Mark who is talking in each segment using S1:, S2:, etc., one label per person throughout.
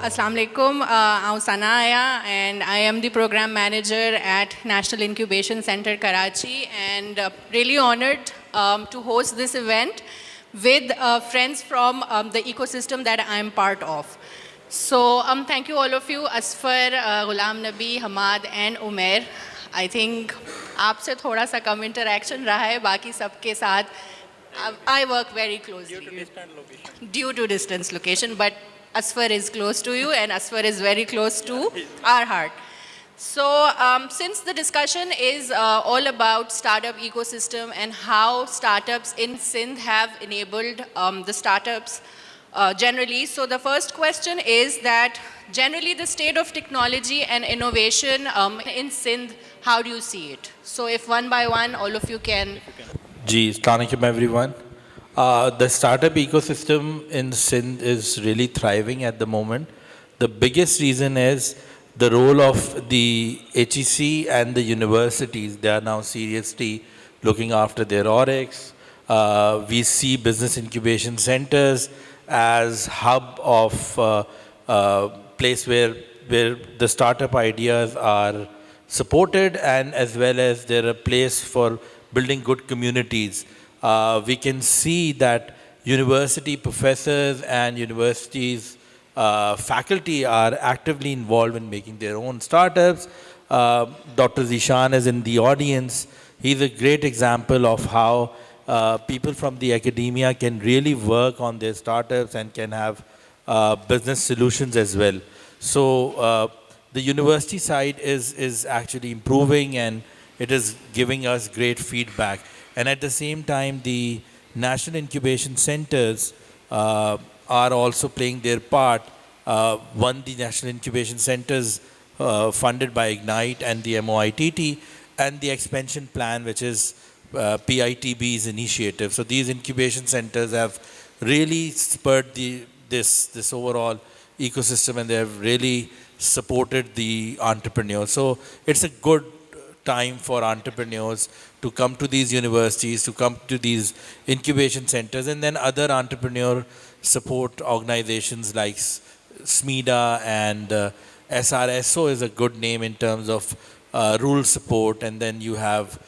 S1: Assalamu alaikum. I'm Sanaya and I am the program manager at National Incubation Center Karachi, and really honored to host this event with friends from the ecosystem that I'm part of. So thank you all of you, Asfar, Ghulam Nabi, Hamad and Umair. I think आपसे थोड़ा सा कम interaction रहा है, बाकी सबके साथ I work very closely. Due to distance location, but Asfar is close to you and Asfar is very close to our heart. So since the discussion is all about startup ecosystem and how startups in Sindh have enabled the startups generally, so the first question is that generally the state of technology and innovation in Sindh, how do you see it? So if one by one, all of you can.
S2: Assalamu alaikum everyone. The startup ecosystem in Sindh is really thriving at the moment. The biggest reason is the role of the HEC and the universities. They are now seriously looking after their ORICs. We see business incubation centers as hub of place where the startup ideas are supported, and as well as they're a place for building good communities. We can see that university professors and universities faculty are actively involved in making their own startups. Dr. Zishan is in the audience. He's a great example of how people from the academia can really work on their startups and can have business solutions as well. So the university side is actually improving, and it is giving us great feedback. And at the same time, the national incubation centers are also playing their part. One, the national incubation centers funded by Ignite and the MOITT, and the expansion plan, which is PITB's initiative. So these incubation centers have really spurred this overall ecosystem, and they have really supported the entrepreneurs. So it's a good time for entrepreneurs to come to these universities, to come to these incubation centers, and then other entrepreneur support organizations like SMEDA and SRSO is a good name in terms of rural support. And then you have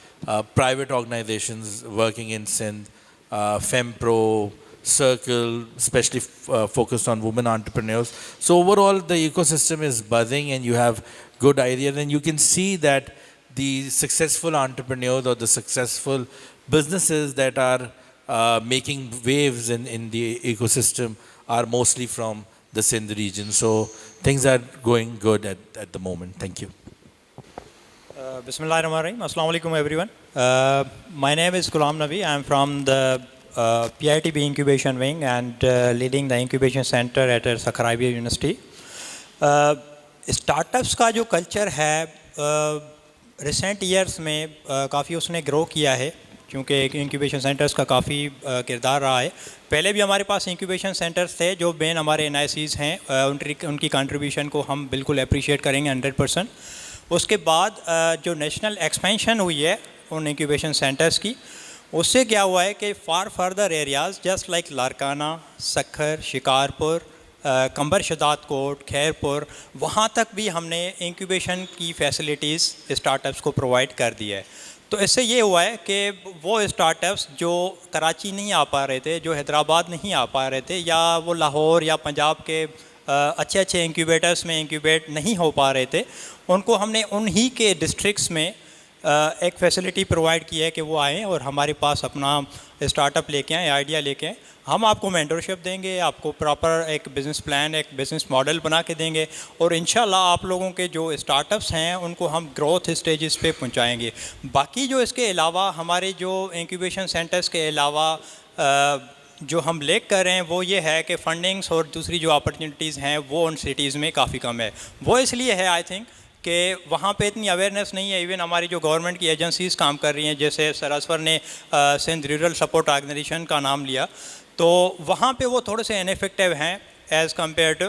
S2: private organizations working in Sindh, FEMPRO, Circle, especially focused on women entrepreneurs. So overall, the ecosystem is buzzing, and you have good ideas, and you can see that the successful entrepreneurs or the successful businesses that are making waves in the ecosystem are mostly from the Sindh region. So things are going good at the moment. Thank you.
S3: Bismillahirrahmanirrahim. Assalamu alaikum everyone. My name is Ghulam Nabi. I am from the PITB Incubation Wing and leading the incubation center at Sakhar IBA University. Startups का जो culture है recent years में काफ़ी उसने grow किया है, क्योंकि incubation centres का काफ़ी किरदार रहा है. पहले भी हमारे पास इंक्यूबेशन सेंटर्स थे जो मेन हमारे एनआईसीज़ हैं, उनकी कंट्रीब्यूशन को हम बिल्कुल अप्रिशिएट करेंगे 100%. उसके बाद जो नेशनल एक्सपेंशन हुई है उन इंक्यूबेशन सेंटर्स की, उससे क्या हुआ है कि far further areas just like Larkana, Sukkur, Shikarpur, Qambar शदात coat, Khairpur, वहाँ तक भी हमने इंक्यूबेशन की फैसिलिटीज़ स्टार्टअप्स को प्रोवाइड कर दिया है. तो इससे ये हुआ है कि वो स्टार्टअप्स जो कराची नहीं आ पा रहे थे, जो हैदराबाद नहीं आ पा रहे थे, या वो लाहौर या पंजाब के अच्छे अच्छे इंक्यूबेटर्स में इंक्यूबेट नहीं हो पा रहे थे, उनको हमने उन्हीं के डिस्ट्रिक्ट्स में एक फैसिलिटी प्रोवाइड की है कि वो आएँ और हमारे पास अपना स्टार्टअप लेके आएँ, आइडिया लेके आएँ. हम आपको मेंटरशिप देंगे, आपको प्रॉपर एक बिज़नेस प्लान, एक बिज़नेस मॉडल बना के देंगे, और इंशाल्लाह आप लोगों के जो स्टार्टअप्स हैं उनको हम ग्रोथ स्टेजेस पे पहुंचाएंगे. बाकी जो इसके अलावा हमारे जो इंक्यूबेशन सेंटर्स के अलावा जो हम लेक कर रहे हैं वो ये है कि फंडिंग्स और दूसरी जो अपॉर्चुनिटीज़ हैं वो उन सिटीज़ में काफ़ी कम है. वो इसलिए है आई थिंक कि वहाँ पे इतनी अवेयरनेस नहीं है. इवन हमारी जो गवर्नमेंट की एजेंसीज़ काम कर रही हैं, जैसे सर असफर ने सिंध रूरल सपोर्ट ऑर्गेनाइजेशन का नाम लिया, तो वहाँ पे वो थोड़े से इनफेक्टिव हैं एज़ कम्पेयर टू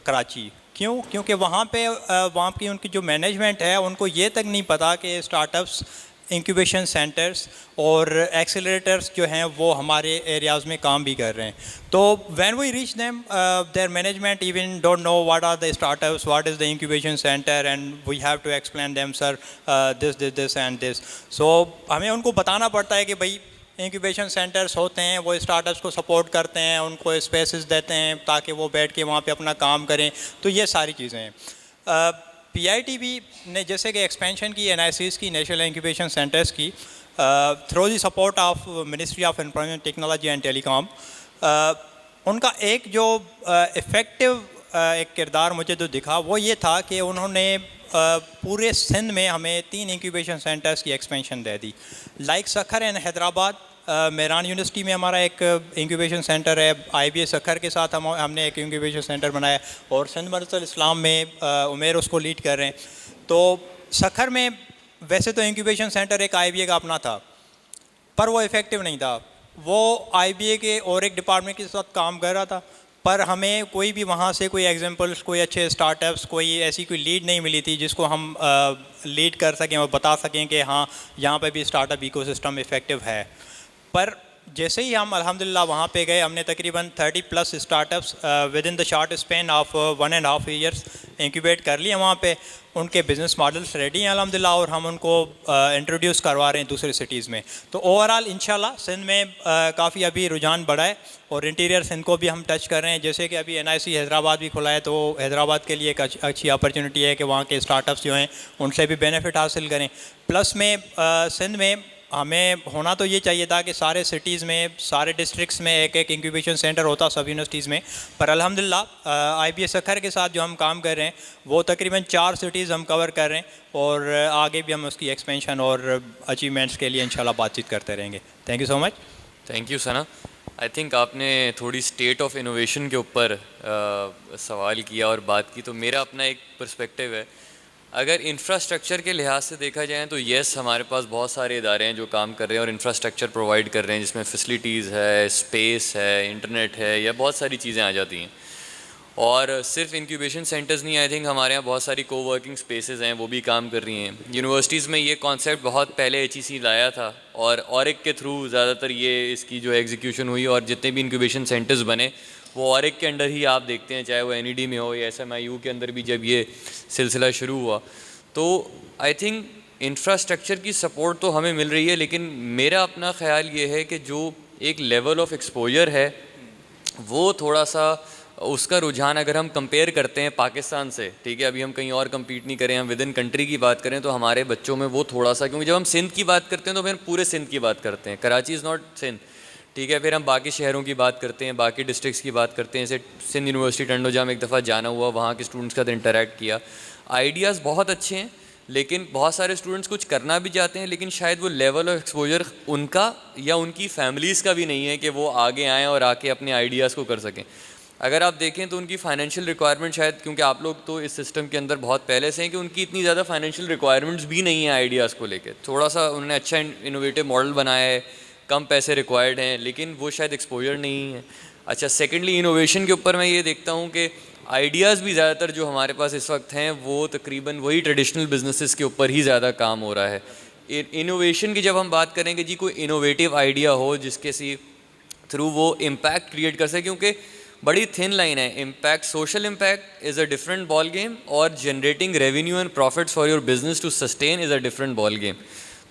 S3: कराची. क्यों? क्योंकि वहाँ पे वहाँ की उनकी जो मैनेजमेंट है उनको ये तक नहीं पता कि स्टार्टअप्स इंक्यूबेशन सेंटर्स और एक्सेलरेटर्स जो हैं वो हमारे एरियाज़ में काम भी कर रहे हैं. तो when we reach them there management even don't know what are the startups, what is the incubation centre, and we have to explain them sir this and this. So हमें उनको बताना पड़ता है कि भाई इंक्यूबेशन सेंटर्स होते हैं, वो स्टार्टअप्स को सपोर्ट करते हैं, उनको स्पेसेस देते हैं ताकि वो बैठ के वहाँ पे अपना काम करें. तो ये सारी चीज़ें हैं. PITB ने जैसे कि एक्सपेंशन की NICs की, नेशनल इंक्यूबेशन सेंटर्स की, through the support of ministry of employment, technology and telecom, उनका एक जो इफ़ेक्टिव एक किरदार मुझे जो दिखा वो ये था कि उन्होंने पूरे सिंध में हमें 3 इंक्यूबेशन सेंटर्स की expansion they the. Like Sukkur and Hyderabad, Mehran university में हमारा एक इंक्यूबेशन सेंटर है. IBA सखर के साथ हमने एक इंक्यूबेशन सेंटर बनाया, और सिंध मदरसा इस्लाम में उमेर उसको लीड कर रहे हैं. तो सखर में वैसे तो इंक्यूबेशन सेंटर एक IBA का अपना था, पर वो इफ़ेक्टिव नहीं था. वो IBA के और एक डिपार्टमेंट के साथ काम कर रहा था, पर हमें कोई भी वहाँ से कोई एग्जांपल्स, कोई अच्छे स्टार्टअप्स, कोई ऐसी कोई लीड नहीं मिली थी जिसको हम लीड कर सकें और बता सकें कि हाँ यहाँ पे भी स्टार्टअप इकोसिस्टम इफ़ेक्टिव है. पर जैसे ही हम अल्हम्दुलिल्लाह वहाँ पे गए, हमने तकरीबन 30+ startups with in the short span of 1.5 years incubate कर लिए वहाँ पे. उनके बिज़नेस मॉडल्स रेडी हैं अल्हम्दुलिल्लाह, और हम उनको इंट्रोड्यूस करवा रहे हैं दूसरे सिटीज़ में. तो ओवरऑल इंशाल्लाह सिंध में काफ़ी अभी रुझान बढ़ा है, और इंटीरियर सिंध को भी हम टच कर रहे हैं. जैसे कि अभी NIC हैदराबाद भी खुला है, तो हैदराबाद के लिए एक अच्छी अपॉर्चुनिटी है कि वहाँ के स्टार्टअप्स जो हैं उनसे भी बेनिफिट हासिल करें. प्लस में सिंध में हमें होना तो ये चाहिए था कि सारे सिटीज़ में, सारे डिस्ट्रिक्ट्स में एक एक इंक्यूबेशन सेंटर होता सब यूनिवर्सिटीज़ में. पर अल्हम्दुलिल्लाह IBA सखर के साथ जो हम काम कर रहे हैं वो तकरीबन 4 सिटीज़ हम कवर कर रहे हैं, और आगे भी हम उसकी एक्सपेंशन और अचीवमेंट्स के लिए इंशाल्लाह बातचीत करते रहेंगे. Thank you so much.
S4: Thank you Sana. I think आपने थोड़ी स्टेट ऑफ इनोवेशन के ऊपर सवाल किया और बात की, तो मेरा अपना एक पर्सपेक्टिव है. अगर इंफ्रास्ट्रक्चर के लिहाज से देखा जाए तो येस, हमारे पास बहुत सारे इदारे हैं जो काम कर रहे हैं और इंफ्रास्ट्रक्चर प्रोवाइड कर रहे हैं, जिसमें फैसिलिटीज़ है, स्पेस है, इंटरनेट है, या बहुत सारी चीज़ें आ जाती हैं. और सिर्फ इंक्यूबेशन सेंटर्स नहीं, आई थिंक हमारे यहाँ बहुत सारी कोवर्किंग स्पेसेस हैं, वो भी काम कर रही हैं. यूनिवर्सिटीज़ में ये कॉन्सेप्ट बहुत पहले HEC लाया था, और ORIC के थ्रू ज़्यादातर ये इसकी जो एग्जीक्यूशन हुई, और जितने भी इंक्यूबेशन सेंटर्स बने वो ORIC के अंडर ही आप देखते हैं, चाहे वो NED में हो या SMIU के अंदर भी जब ये सिलसिला शुरू हुआ. तो आई थिंक इंफ्रास्ट्रक्चर की सपोर्ट तो हमें मिल रही है, लेकिन मेरा अपना ख़्याल ये है कि जो एक लेवल ऑफ एक्सपोजर है वो थोड़ा सा, उसका रुझान अगर हम कंपेयर करते हैं पाकिस्तान से, ठीक है, अभी हम कहीं और कम्पीट नहीं करें, हम विद इन कंट्री की बात करें, तो हमारे बच्चों में वो थोड़ा सा, क्योंकि जब हम सिंध की बात करते हैं तो फिर पूरे सिंध की बात करते हैं, कराची इज़ नॉट सिंध, ठीक है. फिर हम बाकी शहरों की बात करते हैं, बाकी डिस्ट्रिक्ट्स की बात करते हैं. जैसे सिंध यूनिवर्सिटी टंडोजा में एक दफ़ा जाना हुआ, वहाँ के स्टूडेंट्स के साथ इंटरेक्ट किया. आइडियाज़ बहुत अच्छे हैं, लेकिन बहुत सारे स्टूडेंट्स कुछ करना भी चाहते हैं, लेकिन शायद वो लेवल ऑफ एक्सपोजर उनका या उनकी फैमिलीज़ का भी नहीं है कि वो आगे आएँ और आके अपने आइडियाज़ को कर सकें. अगर आप देखें तो उनकी फाइनेंशियल रिक्वायरमेंट शायद, क्योंकि आप लोग तो इस सिस्टम के अंदर बहुत पहले से हैं, कि उनकी इतनी ज़्यादा फाइनेंशियल रिक्वायरमेंट्स भी नहीं है आइडियाज़ को लेकर. थोड़ा सा उन्होंने अच्छा इनोवेटिव मॉडल बनाया है, कम पैसे रिक्वायर्ड हैं, लेकिन वो शायद एक्सपोजर नहीं है. अच्छा, सेकेंडली इनोवेशन के ऊपर मैं ये देखता हूँ कि आइडियाज़ भी ज़्यादातर जो हमारे पास इस वक्त हैं वो तकरीबन वही ट्रेडिशनल बिजनेसेस के ऊपर ही ज़्यादा काम हो रहा है. इनोवेशन की जब हम बात करेंगे जी, कोई इनोवेटिव आइडिया हो जिसके थ्रू वो इम्पैक्ट क्रिएट कर सके, क्योंकि बड़ी थिन लाइन है. Impact, social impact is a different ball game, और generating revenue and profits for your business to sustain is a different ball game.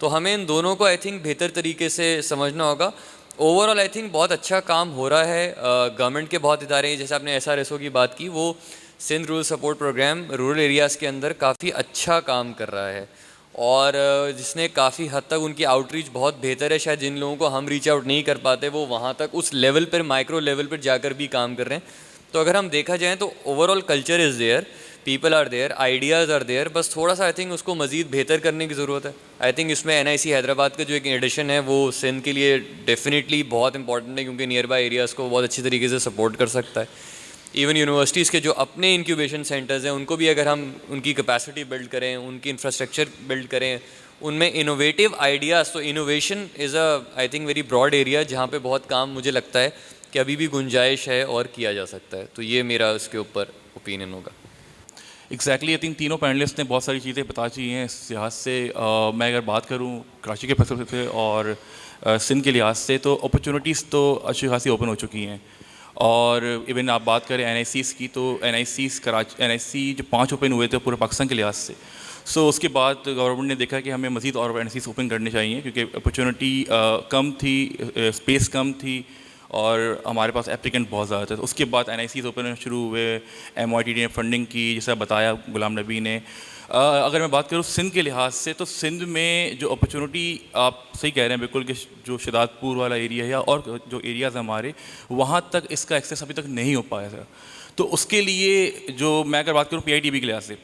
S4: तो हमें इन दोनों को आई थिंक बेहतर तरीके से समझना होगा. ओवरऑल आई थिंक बहुत अच्छा काम हो रहा है. गवर्नमेंट के बहुत इदारे हैं, जैसे आपने SRSO की बात की, वो Sindh rural support program rural areas के अंदर काफ़ी अच्छा काम कर रहा है, और जिसने काफ़ी हद तक उनकी आउटरीच बहुत बेहतर है. शायद जिन लोगों को हम रीच आउट नहीं कर पाते वो वहाँ तक उस लेवल पर, माइक्रो लेवल पर जाकर भी काम कर रहे हैं. तो अगर हम देखा जाए तो overall culture is there, people are there, ideas are there, बस थोड़ा सा आई थिंक उसको मज़ीद बेहतर करने की ज़रूरत है. आई थिंक इसमें NIC हैदराबाद का जो एक एडिशन है वो सिंध के लिए डेफिनेटली बहुत इंपॉर्टेंट है, क्योंकि नियर बाई एरियाज़ को बहुत अच्छी तरीके से सपोर्ट कर सकता है. इवन यूनिवर्सिटीज़ के जो अपने इंक्यूबेशन सेंटर्स हैं उनको भी अगर हम उनकी कैपेसिटी बिल्ड करें, उनकी इंफ्रास्ट्रक्चर बिल्ड करें, उनमें इनोवेटिव आइडियाज़, तो innovation is a I think very broad area जहाँ पे बहुत काम मुझे लगता है कि अभी भी गुंजाइश है और किया जा सकता है. तो ये मेरा उसके ऊपर ओपिनियन होगा.
S5: एग्जैक्टली आई थिंक तीनों पैनलिस्ट ने बहुत सारी चीज़ें बता ची हैं इस लिहाज से। मैं अगर बात करूं कराची के पर्सपेक्टिव से और सिंध के लिहाज से, तो अपॉर्चुनिटीज़ तो अच्छी खासी ओपन हो चुकी हैं। और इवन आप बात करें NICs की, तो NIC जो 5 ओपन हुए थे पूरे पाकिस्तान के लिहाज से, सो उसके बाद गवर्नमेंट ने देखा कि हमें मज़ीद और NICs ओपन करने चाहिए, क्योंकि अपॉर्चुनिटी कम थी, स्पेस कम थी और हमारे पास एप्लीकेंट बहुत ज़्यादा थे। तो उसके बाद NICs ओपन शुरू हुए, MITD ने फंडिंग की, जैसा बताया गुलाम नबी ने। अगर मैं बात करूँ सिंध के लिहाज से, तो सिंध में जो अपॉर्चुनिटी, आप सही कह रहे हैं बिल्कुल, कि जो शदादपुर वाला एरिया है और जो एरियाज़ हमारे, वहाँ तक इसका एक्सेस अभी तक नहीं हो पाया था। तो उसके लिए जो मैं अगर बात करूँ PITB के लिहाज से,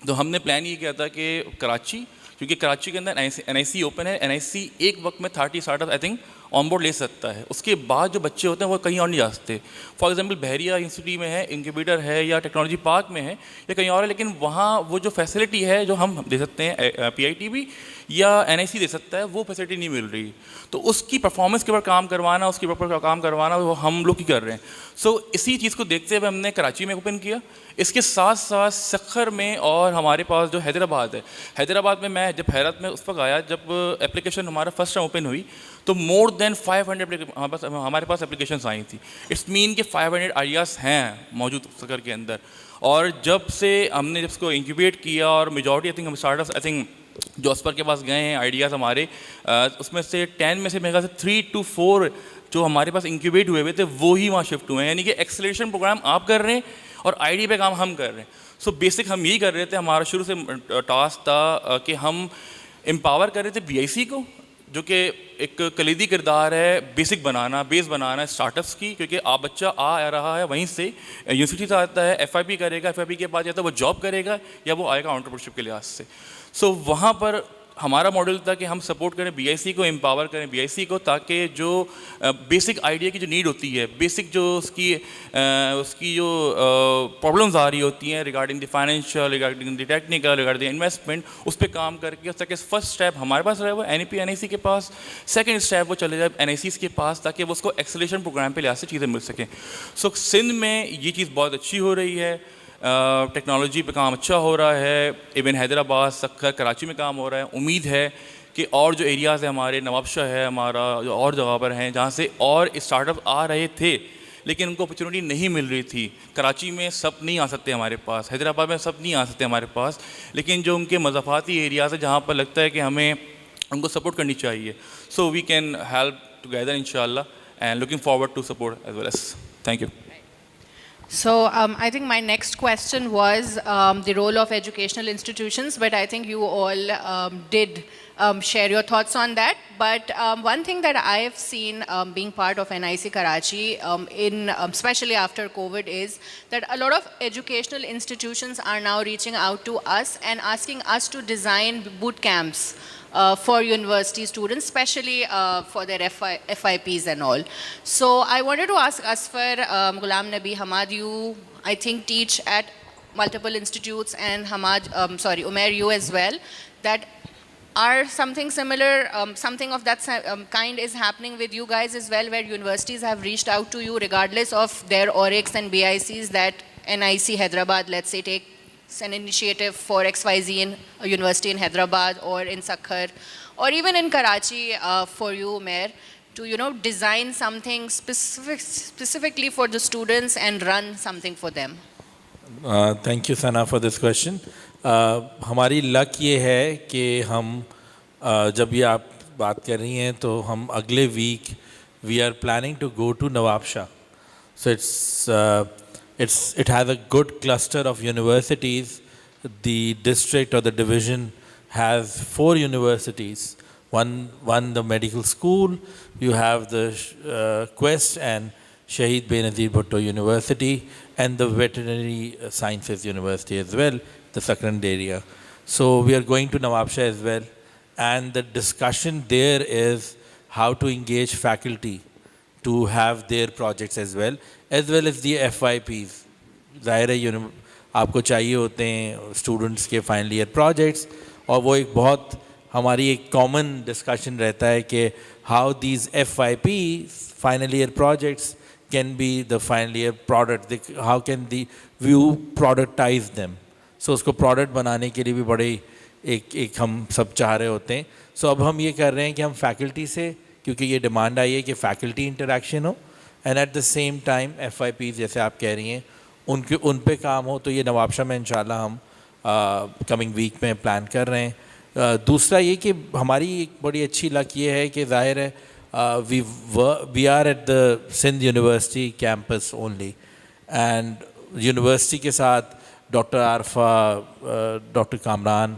S5: तो हमने प्लान ये किया था कि कराची, क्योंकि कराची के अंदर NIC ओपन है, NIC एक वक्त में 30 startup I think on board ले सकता है। उसके बाद जो बच्चे होते हैं वो कहीं और नहीं जा सकते। फॉर एग्जांपल बहरिया यूनिवर्सिटी में है, इंक्यूबेटर है, या टेक्नोलॉजी पार्क में है, या कहीं और है, लेकिन वहाँ वो जो फैसिलिटी है जो हम दे सकते हैं PITB या NIC दे सकता है, वो फैसिलिटी नहीं मिल रही। तो उसकी परफॉर्मेंस के ऊपर काम करवाना, उसके ऊपर काम करवाना, वो हम लोग ही कर रहे हैं। सो इसी चीज़ को देखते हुए हमने कराची में ओपन किया। इसके साथ साथ सखर में, और हमारे पास जो हैदराबाद है, हैदराबाद में मैं जब हैरत में उस वक्त आया जब एप्लीकेशन हमारा फर्स्ट टाइम ओपन हुई, तो मोर देन 500 हमारे पास एप्लीकेशंस आई थी। इट्स मीन कि 500 आइडियाज़ हैं मौजूद सखर के अंदर। और जब से हमने जब इसको इंक्यूबेट किया, और मेजॉरिटी आई थिंक हम स्टार्टअप्स आई थिंक जॉस्पर के पास गए हैं आइडियाज़ हमारे, उसमें से 10 में से मेरे ख्याल से 3 to 4 जो हमारे पास इंक्यूबेट हुए थे वो ही वहाँ शिफ्ट हुए हैं। यानी कि एक्सेलरेशन प्रोग्राम आप कर रहे हैं और आईडी पे काम हम कर रहे हैं। सो बेसिक हम यही कर रहे थे, हमारा शुरू से टास्क था कि हम एम्पावर कर रहे थे BIC को, जो कि एक कलीदी किरदार है बेसिक बनाना, बेस बनाना स्टार्टअप्स की, क्योंकि आप बच्चा आ रहा है वहीं से, यूनिवर्सिटी से आता है, FIP करेगा, FIP के बाद या तो वो जॉब करेगा या वो आएगा एंटरप्रेन्योरशिप के लिहाज से। सो वहाँ पर हमारा मॉडल था कि हम सपोर्ट करें BIC को, एम्पावर करें BIC को, ताकि जो बेसिक आइडिया की जो नीड होती है, बेसिक जो उसकी जो प्रॉब्लम्स आ रही होती हैं regarding the financial, regarding the technical, regarding investment, उस पर काम करके ताकि फर्स्ट स्टेप हमारे पास रहे वो NEP NIC के पास, सेकेंड स्टेप वो चले जाए NICs के पास, ताकि वो उसको एक्सेलरेशन प्रोग्राम पे लिहाज से चीज़ें मिल सकें। सो सिंध में ये चीज़ बहुत अच्छी हो रही है, टेक्नोलॉजी पे काम अच्छा हो रहा है, इवन हैदराबाद, सखर, कराची में काम हो रहा है। उम्मीद है कि और जो एरियाज़ है हमारे, नवाबशाह है हमारा, जो और जगह पर हैं जहाँ से और स्टार्टअप आ रहे थे लेकिन उनको अपॉर्चुनिटी नहीं मिल रही थी। कराची में सब नहीं आ सकते हमारे पास, हैदराबाद में सब नहीं आ सकते हमारे पास, लेकिन जो उनके मज़ाफ़ाती एरियाज़ है जहाँ पर लगता है कि हमें उनको सपोर्ट करनी चाहिए, so we can help together इंशाल्लाह, and looking forward to support as well as. Thank you.
S1: So I think my next question was the role of educational institutions, but I think you all did share your thoughts on that. But one thing that I have seen being part of NIC Karachi, especially after COVID, is that a lot of educational institutions are now reaching out to us and asking us to design boot camps for university students, especially for their FIPs and all. So I wanted to ask Asfar, Ghulam Nabi, Hamad, you I think teach at multiple institutes, and Hamad, Umair, you as well, that are something similar, something of that kind is happening with you guys as well, where universities have reached out to you regardless of their ORICs and BICs, that NIC Hyderabad, let's say, take an initiative for XYZ in a university in Hyderabad or in Sakhar or even in Karachi for you, Umair, to design something specifically for the students and run something for them.
S2: Thank you Sana for this question. हमारी luck ये है कि हम जब ये आप बात कर रही हैं तो हम अगले week we are planning to go to Nawabshah. So it has a good cluster of universities. The district or the division has 4 universities. One the medical school, you have the Quest and Shahid Benazir Bhutto University, and the veterinary sciences university as well, the second area. So we are going to Nawabshah as well, and the discussion there is how to engage faculty to have their projects as well as the FYPs. ज़ाहिर है आपको चाहिए होते हैं students के final year projects, और वो एक बहुत हमारी एक कॉमन डिस्कशन रहता है कि how these FYP final year projects can be the final year product, how can the view productize them. So उसको प्रोडक्ट बनाने के लिए भी बड़े एक हम सब चाह रहे होते हैं। सो अब हम ये कर रहे हैं कि हम फैकल्टी से, क्योंकि ये डिमांड आई है कि फ़ैकल्टी इंटरेक्शन हो and at the same time FYPs जैसे आप कह रही हैं उन पे काम हो, तो ये नवाबशाह में इंशाल्लाह हम कमिंग वीक में प्लान कर रहे हैं। दूसरा ये कि हमारी एक बड़ी अच्छी लक ये है कि ज़ाहिर है we are at the Sindh university campus only, and university के साथ doctor Arfa, doctor Kamran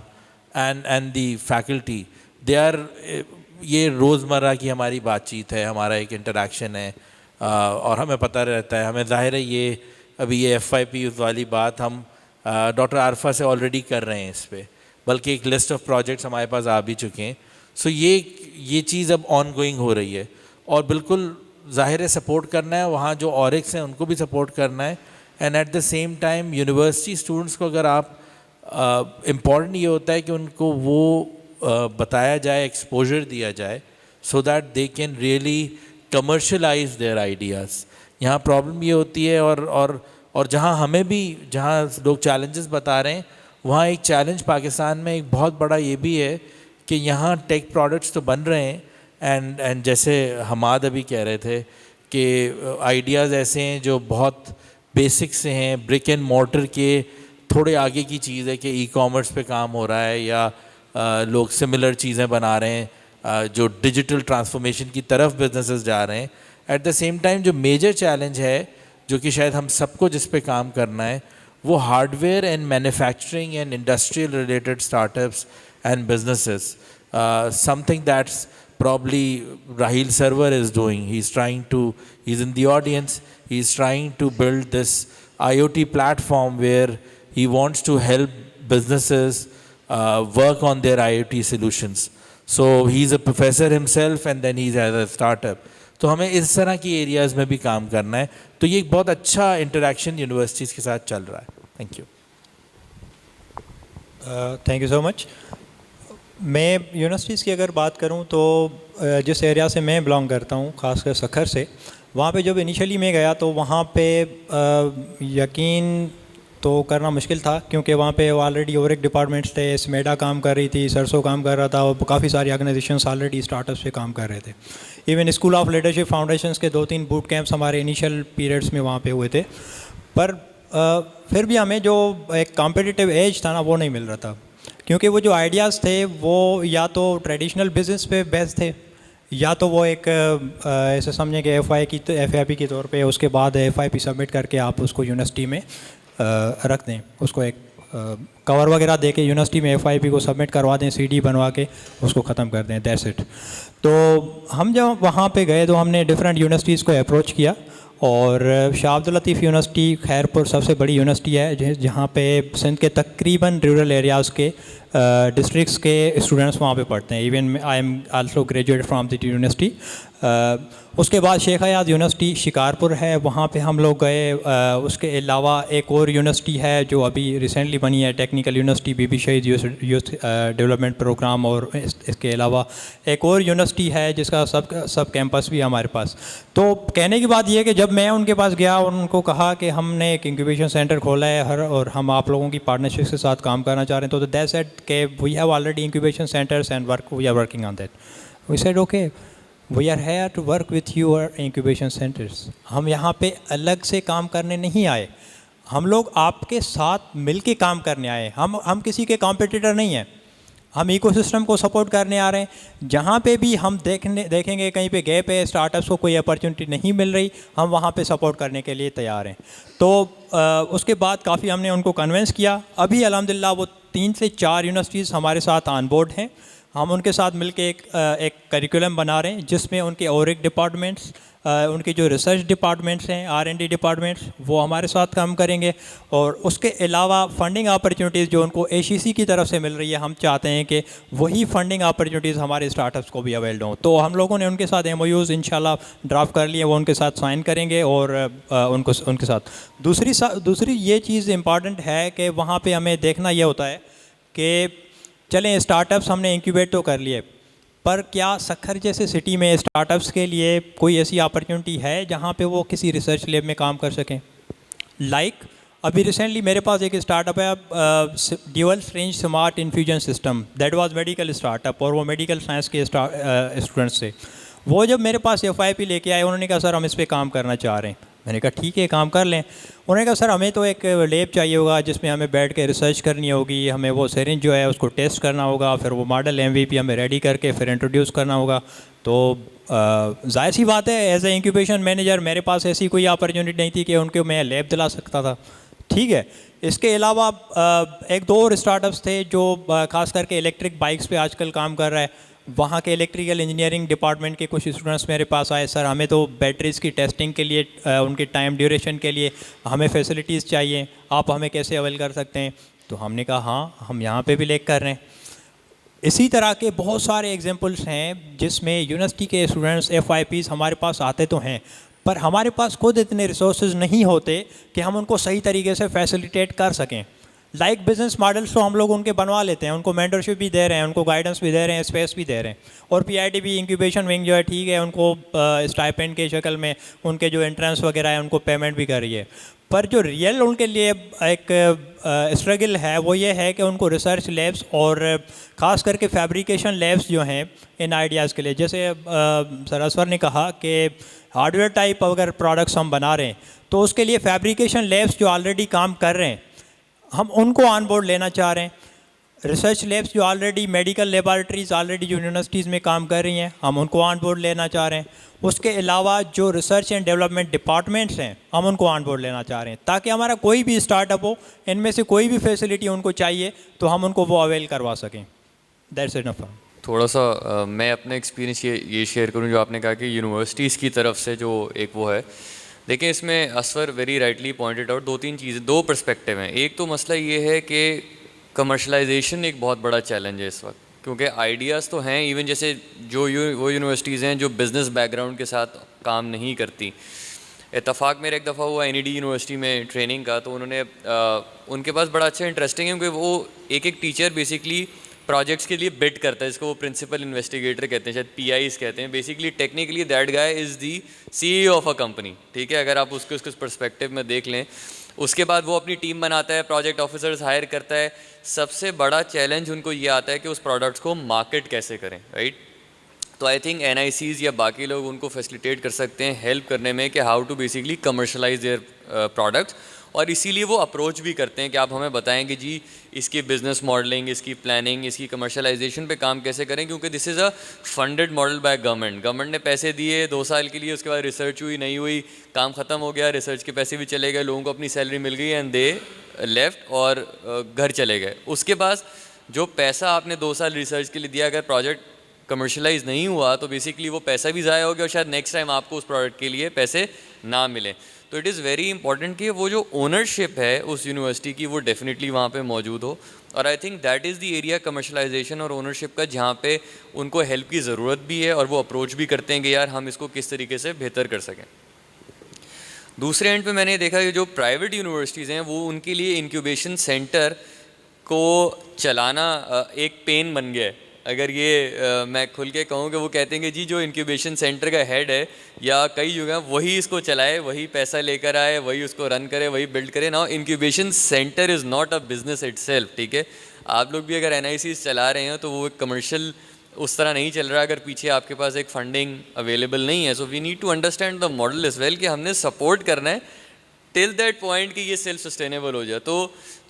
S2: and the faculty, they are, ये रोज़मर्रा की हमारी बातचीत है, हमारा एक इंटरेक्शन है, और हमें पता रहता है, हमें ज़ाहिर है ये अभी ये FYP वाली बात हम डॉक्टर आरफा से ऑलरेडी कर रहे हैं इस पे, बल्कि एक लिस्ट ऑफ प्रोजेक्ट्स हमारे पास आ भी चुके हैं। सो ये चीज़ अब ऑन गोइंग हो रही है, और बिल्कुल ज़ाहिर है सपोर्ट करना है, वहाँ जो ऑरिक्स हैं उनको भी सपोर्ट करना है, and at the same time university students को अगर आप इम्पॉर्टेंट ये होता है कि उनको वो बताया जाए, एक्सपोजर दिया जाए, so that they can really commercialise there ideas. यहाँ प्रॉब्लम ये होती है, और जहाँ हमें भी, जहाँ लोग चैलेंजेस बता रहे हैं, वहाँ एक चैलेंज पाकिस्तान में एक बहुत बड़ा ये भी है कि यहाँ टेक प्रोडक्ट्स तो बन रहे हैं, एंड जैसे हमाद अभी कह रहे थे कि आइडियाज़ ऐसे हैं जो बहुत बेसिक से हैं, ब्रिक एंड मोर्टर के थोड़े आगे की चीज़ है कि ई-कॉमर्स पे काम हो रहा है, या लोग सिमिलर चीज़ें बना रहे हैं, जो डिजिटल ट्रांसफॉर्मेशन की तरफ बिजनेसेस जा रहे हैं। एट द सेम टाइम जो मेजर चैलेंज है, जो कि शायद हम सबको जिस पे काम करना है, वो hardware and manufacturing and industrial related startups and businesses, something that's probably Rahil Sarwar is doing. He's in the audience, he's trying to build this IoT platform where he wants to help businesses work on their IoT solutions. So he's a professor himself and then he's has a startup. तो हमें इस तरह की areas में भी काम करना है, तो ये एक बहुत अच्छा इंटरेक्शन यूनिवर्सिटीज़ के साथ चल रहा है। Thank you.
S3: Thank you so much. मैं यूनिवर्सिटीज़ की अगर बात करूं तो जिस एरिया से मैं बिलोंग करता हूं, ख़ासकर सखर से, वहाँ पे जब इनिशियली मैं गया तो वहाँ पे यकीन तो करना मुश्किल था, क्योंकि वहाँ पे ऑलरेडी और एक डिपार्टमेंट्स थे, स्मेडा काम कर रही थी, सरसों काम कर रहा था, और काफ़ी सारी ऑर्गेनाइजेशंस ऑलरेडी स्टार्टअप्स पे काम कर रहे थे। Even school of leadership foundations के 2-3 बूट कैंप्स हमारे इनिशियल पीरियड्स में वहाँ पे हुए थे, पर फिर भी हमें जो एक कॉम्पिटिटिव एज था ना, वो नहीं मिल रहा था, क्योंकि वो जो आइडियाज़ थे वो या तो ट्रेडिशनल बिजनेस पे बेस्ड थे, या तो वो एक ऐसे समझें कि FYP के तौर पे उसके बाद FYP सबमिट करके आप उसको यूनिवर्सिटी में रख दें, उसको एक कवर वगैरह दे के यूनिवर्सिटी में FYP को सबमिट करवा दें, CD बनवा के उसको ख़त्म कर दें, दैट्स इट। तो हम जब वहाँ पे गए तो हमने डिफरेंट यूनिवर्सिटीज़ को अप्रोच किया, और शाह अब्दुल लतीफ़ यूनिवर्सिटी खैरपुर सबसे बड़ी यूनिवर्सिटी है, जहाँ पे सिंध के तकरीबन रूरल एरियाज़ के डिस्ट्रिक्ट्स के स्टूडेंट्स वहाँ पे पढ़ते हैं। Even I am also graduate from the university. उसके बाद शेख हयात यूनिवर्सिटी शिकारपुर है, वहाँ पे हम लोग गए। उसके अलावा एक और यूनिवर्सिटी है जो अभी रिसेंटली बनी है, टेक्निकल यूनिवर्सिटी बीबी शहीद यूथ डेवलपमेंट प्रोग्राम, और इसके अलावा एक और यूनिवर्सिटी है जिसका सब कैंपस भी है हमारे पास। तो कहने की बात यह है कि जब मैं उनके पास गया और उनको कहा कि हमने एक इंक्यूबेशन सेंटर खोला है और हम आप लोगों की पार्टनरशिप के साथ काम करना चाह रहे हैं, तो दैट सेड कि we have already incubation centers and we are working on that. We said okay, we are here to work with your incubation centers. हम यहाँ पे अलग से काम करने नहीं आए, हम लोग आपके साथ मिल के काम करने आए। हम किसी के कॉम्पिटिटर नहीं हैं, हम इकोसिस्टम को सपोर्ट करने आ रहे हैं। जहाँ पे भी हम देखेंगे कहीं पे गैप है, स्टार्टअप्स को कोई अपॉर्चुनिटी नहीं मिल रही, हम वहाँ पे सपोर्ट करने के लिए तैयार हैं। तो उसके बाद काफ़ी हमने उनको कन्विंस किया। अभी अल्हम्दुलिल्लाह वो 3 से 4 यूनिवर्सिटीज़ हमारे साथ ऑन बोर्ड हैं। हम उनके साथ मिलके एक करिकुलम बना रहे हैं जिसमें उनके और एक डिपार्टमेंट्स, उनके जो रिसर्च डिपार्टमेंट्स हैं, R&D डिपार्टमेंट्स, वो हमारे साथ काम करेंगे। और उसके अलावा फ़ंडिंग अपॉर्चुनिटीज़ जो उनको ACC की तरफ से मिल रही है, हम चाहते हैं कि वही फ़ंडिंग अपॉर्चुनिटीज़ हमारे स्टार्टअप्स को भी अवेल्ड हों। तो हम लोगों ने उनके साथ MOUs इंशाल्लाह ड्राफ्ट कर लिए, वो उनके साथ साइन करेंगे और उनके साथ। दूसरी ये चीज़ इम्पॉर्टेंट है कि वहाँ पर हमें देखना ये होता है कि चलें स्टार्टअप्स हमने इंक्यूबेट तो कर लिए, पर क्या सखर जैसे सिटी में स्टार्टअप्स के लिए कोई ऐसी अपॉर्चुनिटी है जहाँ पे वो किसी रिसर्च लैब में काम कर सकें? लाइक अभी रिसेंटली मेरे पास एक स्टार्टअप है dual range smart infusion system, that was medical startup, और वो मेडिकल साइंस के स्टूडेंट्स थे। वो जब मेरे पास FYP लेके आए, उन्होंने कहा सर हम इस पे काम करना चाह रहे हैं। मैंने कहा ठीक है काम कर लें। उन्होंने कहा सर हमें तो एक लैब चाहिए होगा जिसमें हमें बैठ के रिसर्च करनी होगी, हमें वो सिरिंज जो है उसको टेस्ट करना होगा, फिर वो मॉडल MVP हमें रेडी करके फिर इंट्रोड्यूस करना होगा। तो जाहिर सी बात है एज ए इंक्यूबेशन मैनेजर मेरे पास ऐसी कोई अपॉर्चुनिटी नहीं थी कि उनको मैं लैब दिला सकता था। ठीक है, इसके अलावा एक दो और स्टार्टअप्स थे जो खास करके इलेक्ट्रिक बाइक्स पे आजकल काम कर रहा है। वहाँ के इलेक्ट्रिकल इंजीनियरिंग डिपार्टमेंट के कुछ स्टूडेंट्स मेरे पास आए, सर हमें तो बैटरीज़ की टेस्टिंग के लिए उनके टाइम ड्यूरेशन के लिए हमें फैसिलिटीज़ चाहिए, आप हमें कैसे अवेल कर सकते हैं। तो हमने कहा हाँ हम यहाँ पे भी लेक कर रहे हैं। इसी तरह के बहुत सारे एग्जांपल्स हैं जिसमें यूनिवर्सिटी के स्टूडेंट्स FYPs हमारे पास आते तो हैं, पर हमारे पास खुद इतने रिसोर्सेज नहीं होते कि हम उनको सही तरीके से फैसिलिटेट कर सकें। लाइक बिजनेस मॉडल्स तो हम लोग उनके बनवा लेते हैं, उनको मेंटरशिप भी दे रहे हैं, उनको गाइडेंस भी दे रहे हैं, स्पेस भी दे रहे हैं, और PITB इंक्यूबेशन विंग जो है ठीक है उनको स्टाइपेंड के शक्ल में उनके जो एंट्रेंस वगैरह है उनको पेमेंट भी कर रही है। पर जो रियल उनके लिए एक स्ट्रगल है वो ये है कि उनको रिसर्च लैब्स और ख़ास करके फैब्रिकेशन लैब्स जो हैं इन आइडियाज़ के लिए, जैसे सर असवर ने कहा कि हार्डवेयर टाइप अगर प्रोडक्ट्स हम बना रहे हैं तो उसके लिए फैब्रिकेशन लैब्स जो ऑलरेडी काम कर रहे हैं हम उनको ऑन बोर्ड लेना चाह रहे हैं। रिसर्च लैब्स जो ऑलरेडी मेडिकल लेबॉरेटरीज़ ऑलरेडी जो यूनिवर्सिटीज़ में काम कर रही हैं हम उनको ऑन बोर्ड लेना चाह रहे हैं। उसके अलावा जो रिसर्च एंड डेवलपमेंट डिपार्टमेंट्स हैं हम उनको ऑन बोर्ड लेना चाह रहे हैं, ताकि हमारा कोई भी स्टार्टअप हो इनमें से कोई भी फैसिलिटी उनको चाहिए तो हम उनको वो अवेल करवा सकें। That's enough.
S4: थोड़ा सा मैं अपना एक्सपीरियंस ये शेयर करूं जो आपने कहा कि यूनिवर्सिटीज़ की तरफ से जो एक वो है। देखिए इसमें असवर वेरी राइटली पॉइंटेड आउट दो तीन चीज़ें, दो पर्सपेक्टिव हैं। एक तो मसला ये है कि कमर्शलाइजेशन एक बहुत बड़ा चैलेंज है इस वक्त, क्योंकि आइडियाज़ तो हैं, इवन जैसे जो वो यूनिवर्सिटीज़ हैं जो बिज़नेस बैकग्राउंड के साथ काम नहीं करती। इत्तफाक मेरा एक दफ़ा हुआ NED यूनिवर्सिटी में ट्रेनिंग का, तो उन्होंने उनके पास बड़ा अच्छा इंटरेस्टिंग है क्योंकि वो एक टीचर बेसिकली प्रोजेक्ट्स के लिए बिड करता है, इसको वो प्रिंसिपल इन्वेस्टिगेटर कहते हैं, शायद PIs कहते हैं। Basically technically that guy is the CEO of a company. ठीक है, अगर आप उसको पर्सपेक्टिव में देख लें। उसके बाद वो अपनी टीम बनाता है, प्रोजेक्ट ऑफिसर्स हायर करता है। सबसे बड़ा चैलेंज उनको ये आता है कि उस प्रोडक्ट्स को मार्केट कैसे करें, राइट। तो आई थिंक NICs या बाकी लोग उनको फैसिलिटेट कर सकते हैं हेल्प करने में कि how to basically commercialize their products, और इसीलिए वो अप्रोच भी करते हैं कि आप हमें बताएं कि जी इसकी बिज़नेस मॉडलिंग, इसकी प्लानिंग, इसकी कमर्शलाइजेशन पे काम कैसे करें, क्योंकि this is a funded model by government. Government ने पैसे दिए 2 साल के लिए, उसके बाद रिसर्च हुई नहीं हुई, काम ख़त्म हो गया, रिसर्च के पैसे भी चले गए, लोगों को अपनी सैलरी मिल गई एंड दे लेफ्ट और घर चले गए। उसके बाद जो पैसा आपने 2 साल रिसर्च के लिए दिया, अगर प्रोजेक्ट कमर्शलाइज नहीं हुआ तो बेसिकली वो पैसा भी ज़ाया हो गया और शायद नेक्स्ट टाइम आपको उस प्रोडक्ट के लिए पैसे ना मिलें। तो इट इज़ वेरी इंपॉर्टेंट कि वो जो ओनरशिप है उस यूनिवर्सिटी की वो डेफिनेटली वहाँ पे मौजूद हो, और I think that is the area commercialisation और ओनरशिप का जहाँ पे उनको हेल्प की ज़रूरत भी है और वो अप्रोच भी करते हैं कि यार हम इसको किस तरीके से बेहतर कर सकें। दूसरे एंड पे मैंने देखा कि जो प्राइवेट यूनिवर्सिटीज़ हैं वो उनके लिए इंक्यूबेशन सेंटर को चलाना एक पेन बन गया है। अगर ये मैं खुल के कहूँ कि वो कहते हैं कि जी जो इंक्यूबेशन सेंटर का हेड है या कई जगह वही इसको चलाए, वही पैसा लेकर आए, वही उसको रन करे, वही बिल्ड करे। Now incubation centre is not a business itself. ठीक है, आप लोग भी अगर NICs चला रहे हैं तो वो एक कमर्शियल उस तरह नहीं चल रहा अगर पीछे आपके पास एक फंडिंग अवेलेबल नहीं है। So we need to understand the model as well कि हमने सपोर्ट करना है टिल दैट पॉइंट कि ये सेल्फ सस्टेनेबल हो जाए। तो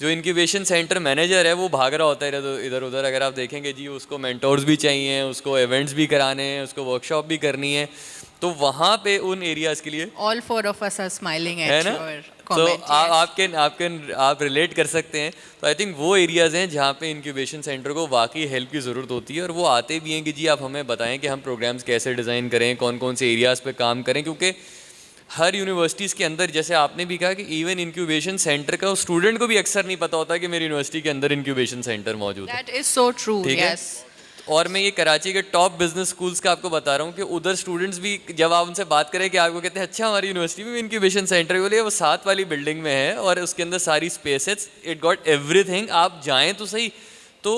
S4: जो इंक्यूबेशन सेंटर मैनेजर है वो भाग रहा होता है इधर उधर। अगर आप देखेंगे जी उसको मेंटोर्स भी चाहिए, उसको इवेंट्स भी कराने हैं, उसको वर्कशॉप भी करनी है, तो वहाँ पे उन एरियाज़ के लिए
S1: All 4 of us are smiling at
S4: है ना।
S1: your
S4: तो
S1: comment.
S4: आप रिलेट कर सकते हैं। तो आई थिंक वो एरियाज़ हैं जहाँ पे इंक्यूबेशन सेंटर को वाकई हेल्प की ज़रूरत होती है, और वो आते भी हैं कि जी आप हमें बताएं कि हम प्रोग्राम्स कैसे डिज़ाइन करें, कौन कौन से एरियाज़ पे काम करें। क्योंकि हर यूनिवर्सिटीज़ के अंदर, जैसे आपने भी कहा कि इवन इंक्यूबेशन सेंटर का स्टूडेंट को भी अक्सर नहीं पता होता कि मेरी यूनिवर्सिटी के अंदर इंक्यूबेशन सेंटर मौजूद है।
S1: That is so true.
S4: ठीक है?
S1: Yes.
S4: और मैं ये कराची के टॉप बिजनेस स्कूल्स का आपको बता रहा हूँ कि उधर स्टूडेंट्स भी जब आप उनसे बात करें कि आपको कहते हैं अच्छा हमारी यूनिवर्सिटी में इंक्यूबेशन सेंटर, बोले वो 7 वाली बिल्डिंग में है और उसके अंदर सारी स्पेसेस, इट गॉट एवरीथिंग, आप जाएँ तो सही। तो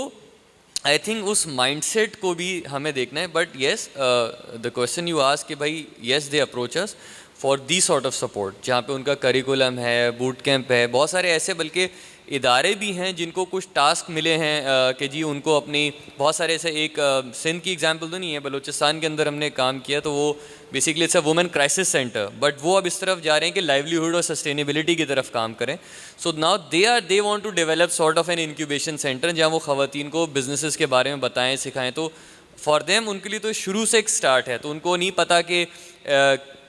S4: आई थिंक उस माइंडसेट को भी हमें देखना है। But yes the question you ask कि भाई yes they approach us, for the sort of support, जहाँ पे उनका करिकुलम है, बूट कैंप है, बहुत सारे ऐसे बल्कि इदारे भी हैं जिनको कुछ टास्क मिले हैं कि जी उनको अपनी बहुत सारे ऐसे एक सिंध की एग्जांपल तो नहीं है, बलूचिस्तान के अंदर हमने काम किया तो वो basically it's a women crisis centre, but वो अब इस तरफ जा रहे हैं कि लाइवलीहुड और सस्टेनेबिलिटी की तरफ काम करें. So now they want to develop sort of an incubation center जहाँ वो ख़वातीन को बिजनेसेस के बारे में बताएं, सिखाएं. तो फॉर देम उनके लिए तो शुरू से एक स्टार्ट है, तो उनको नहीं पता कि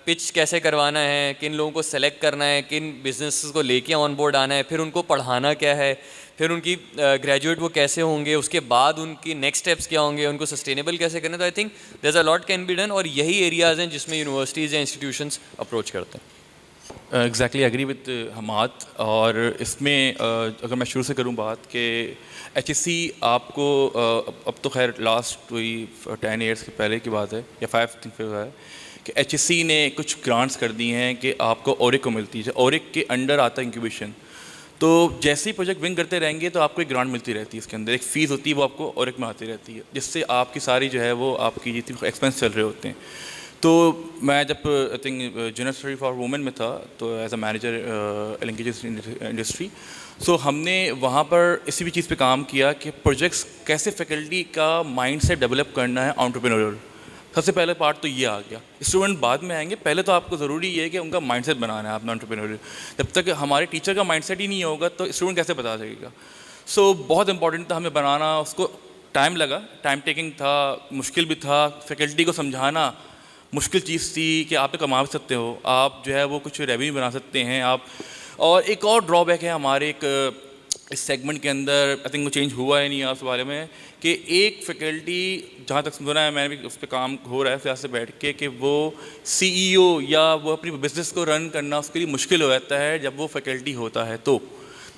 S4: पिच कैसे करवाना है, किन लोगों को सेलेक्ट करना है, किन बिजनेसेस को लेके ऑन बोर्ड आना है, फिर उनको पढ़ाना क्या है, फिर उनकी ग्रेजुएट वो कैसे होंगे, उसके बाद उनकी नेक्स्ट स्टेप्स क्या होंगे, उनको सस्टेनेबल कैसे करना है. तो I think there is a lot can be done, और यही एरियाज़ हैं जिसमें यूनिवर्सिटीज़ या इंस्टीट्यूशंस अप्रोच करते हैं.
S5: Exactly agree with Hamad. और इसमें अगर मैं शुरू से करूं बात कि HSC आपको अब तो खैर लास्ट वही 10 ईयर्स के पहले की बात है या 5 फिर है कि HSC ने कुछ ग्रांट्स कर दी हैं कि आपको ORIC को मिलती है. ORIC के अंडर आता है इंक्यूबेशन, तो जैसे ही प्रोजेक्ट विन करते रहेंगे तो आपको एक ग्रांट मिलती रहती है. इसके अंदर एक फ़ीस होती है, वो आपको ORIC में आती रहती है, जिससे आपकी सारी जो है वो आपकी जितनी एक्सपेंस चल रहे होते हैं. तो मैं जब I think junior study for women में था तो as a manager linkages industry, so हमने वहाँ पर इसी भी चीज़ पे काम किया कि प्रोजेक्ट्स कैसे फैकल्टी का माइंडसेट डेवलप करना है एंटरप्रेन्योरियल. सबसे पहले पार्ट तो ये आ गया. स्टूडेंट बाद में आएंगे, पहले तो आपको ज़रूरी ये है कि उनका माइंडसेट बनाना है अपना एंटरप्रेन्योरियल. जब तक हमारे टीचर का माइंडसेट ही नहीं होगा तो स्टूडेंट कैसे बता सकेगा. सो बहुत इंपॉर्टेंट था हमें बनाना. उसको टाइम लगा, टाइम टेकिंग था, मुश्किल भी था. फैकल्टी को समझाना मुश्किल चीज़ थी कि आप तो कमा भी सकते हो, आप जो है वो कुछ रेवेन्यू बना सकते हैं आप. और एक और ड्रॉबैक है हमारे इस सेगमेंट के अंदर, आई थिंक वो चेंज हुआ है नहीं उस बारे में, कि एक फैकल्टी जहाँ तक सुना है मैंने भी उस पर काम हो रहा है फिर से बैठ के कि वो CEO या वो अपनी बिजनेस को रन करना उसके लिए मुश्किल हो जाता है जब वो फैकल्टी होता है. तो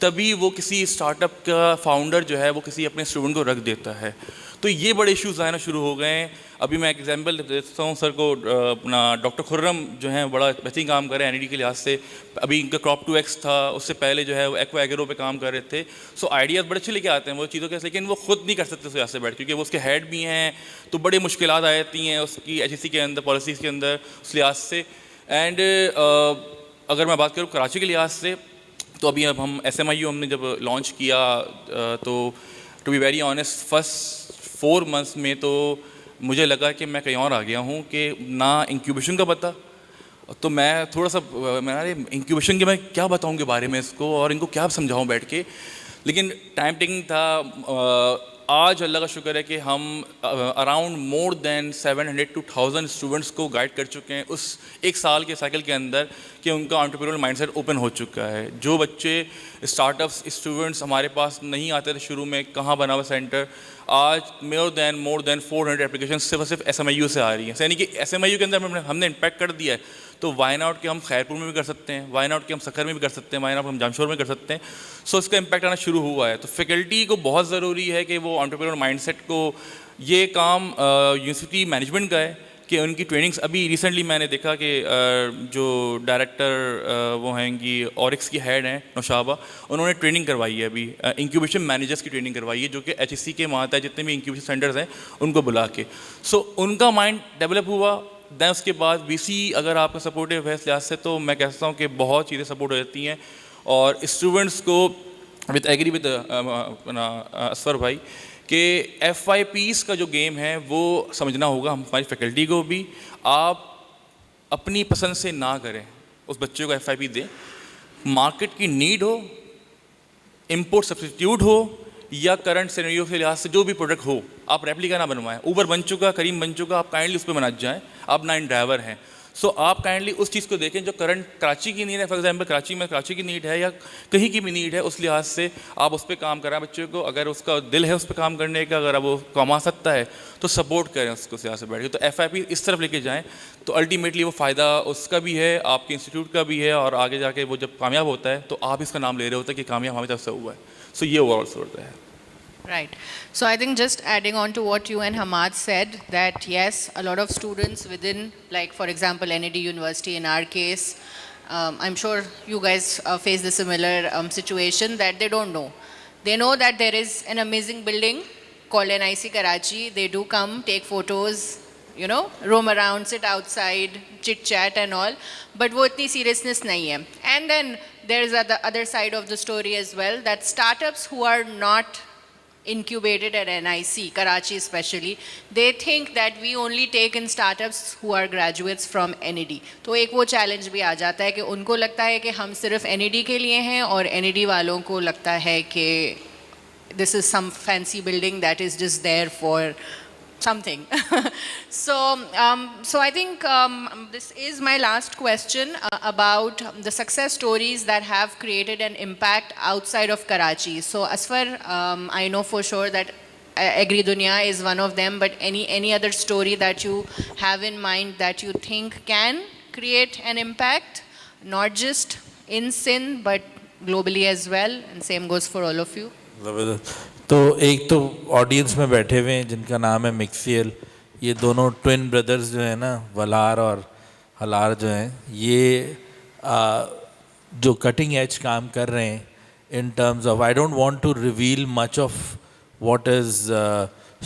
S5: तभी वो किसी स्टार्टअप का फाउंडर जो है वो किसी अपने स्टूडेंट को रख देता है. तो ये बड़े इश्यूज़ आना शुरू हो गए हैं. अभी मैं एक एग्जांपल देता हूँ सर को, अपना डॉक्टर खुर्रम जो हैं बड़ा बेहतरीन काम कर रहे हैं NED के लिहाज से. अभी इनका क्रॉप 2X था, उससे पहले जो है वो एक्वा एग्रो पे काम कर रहे थे. सो आइडियाज़ बड़े अच्छे लेके आते हैं वो चीज़ों के, लेकिन वो खुद नहीं कर सकते उस लिहाज से बैठ, क्योंकि वो उसके हेड भी हैं तो बड़ी मुश्किलात आ जाती हैं उसकी HSC के अंदर, पॉलिसीज़ के अंदर उस लिहाज से. एंड अगर मैं बात करूँ कराची के लिहाज से, तो अभी अब हम SMIU हमने जब लॉन्च किया तो to be very honest first 4 months में तो मुझे लगा कि मैं कहीं और आ गया हूँ कि ना इंक्यूबेशन का पता. तो मैं थोड़ा सा अरे इंक्यूबेशन के मैं क्या बताऊँ के बारे में इसको, और इनको क्या समझाऊँ बैठ के. लेकिन टाइम टेकिंग था. आज अल्लाह का शुक्र है कि हम around more than 700 to 1000 students को गाइड कर चुके हैं उस एक साल के साइकिल के अंदर, कि उनका एंटरप्रेन्योरियल माइंडसेट ओपन हो चुका है. जो बच्चे स्टार्टअप्स स्टूडेंट्स हमारे पास नहीं आते थे शुरू में, कहाँ बना हुआ सेंटर, आज मोर देन 400 एप्लीकेशन सिर्फ SMIU से आ रही हैं. यानी कि SMIU के अंदर हमने इम्पैक्ट कर दिया है. तो वाई नॉट के हम खैरपुर में भी कर सकते हैं, वाई नॉट के हम सखर में भी कर सकते हैं, वाई नॉट हम जामशोर में कर सकते हैं. सो इसका इम्पैक्ट आना शुरू हुआ है. तो फैकल्टी को बहुत ज़रूरी है कि वो एंटरप्रेन्योर माइंडसेट को, ये काम यूनिवर्सिटी मैनेजमेंट का है कि उनकी ट्रेनिंग्स. अभी रिसेंटली मैंने देखा कि जो डायरेक्टर वो हैंगी ORIC की हेड हैं नौशाबा, उन्होंने ट्रेनिंग करवाई है अभी, इंक्यूबेशन मैनेजर्स की ट्रेनिंग करवाई है, जो कि HSC के माता है जितने भी इंक्यूबेशन सेंटर्स हैं उनको बुला के. सो उनका माइंड डेवलप हुआ. दैन उसके बाद VC अगर आपका सपोर्टिव है इस लिहाज से, तो मैं कहता हूँ कि बहुत चीज़ें सपोर्ट हो जाती हैं. और स्टूडेंट्स को विद एग्री विद असफर भाई कि FYPs का जो गेम है वो समझना होगा हमारी फैकल्टी को भी. आप अपनी पसंद से ना करें, उस बच्चे को FYP दें. मार्केट की नीड हो, इंपोर्ट सब्स्टिट्यूट हो, या करंट सिनेरियो के लिहाज से जो भी प्रोडक्ट हो, आप रेप्लिका ना बनवाएं. ऊबर बन चुका, करीम बन चुका, आप काइंडली उस पर बना जाएँ. आप 9 ड्राइवर हैं, सो आप काइंडली उस चीज़ को देखें जो करंट कराची की नीड है. फॉर एग्जांपल कराची की नीड है या कहीं की भी नीड है, उस लिहाज से आप उस पर काम कराएं बच्चे को. अगर उसका दिल है उस पर काम करने का, अगर वो कमा सकता है तो सपोर्ट करें उसको सियासत से बैठ के. तो FYP इस तरफ लेके जाएं तो अल्टीमेटली वो फ़ायदा उसका भी है, आपके इंस्टीट्यूट का भी है, और आगे जाके वो जब कामयाब होता है तो आप इसका नाम ले रहे होते हैं कि कामयाब हमारी तरफ से हुआ है. सो ये ओवरऑल सोचता है.
S1: Right. So I think just adding on to what you and Hamad said, that yes, a lot of students within, like for example, NED University in our case, I'm sure you guys face the similar situation that they don't know. They know that there is an amazing building called NIC Karachi. They do come, take photos, you know, roam around, sit outside, chit chat and all, but wo itni seriousness nahi hai. And then there is the other side of the story as well, that startups who are not incubated at NIC, Karachi especially, they think that we only take in startups who are graduates from NED. तो एक वो challenge भी आ जाता है कि उनको लगता है कि हम सिर्फ NED के लिए हैं, और NED वालों को लगता है कि this is some fancy building that is just there for something. So I think this is my last question about the success stories that have created an impact outside of Karachi. So Asfar, I know for sure that Agri Dunya is one of them, but any other story that you have in mind that you think can create an impact, not just in Sindh but globally as well, and same goes for all of you.
S2: तो एक तो audience में बैठे हुए हैं जिनका नाम है मिक्सियल, ये दोनों ट्विन ब्रदर्स जो हैं ना, वलार और हलार जो हैं, ये जो कटिंग एज काम कर रहे हैं in terms of, I don't want to reveal much of what is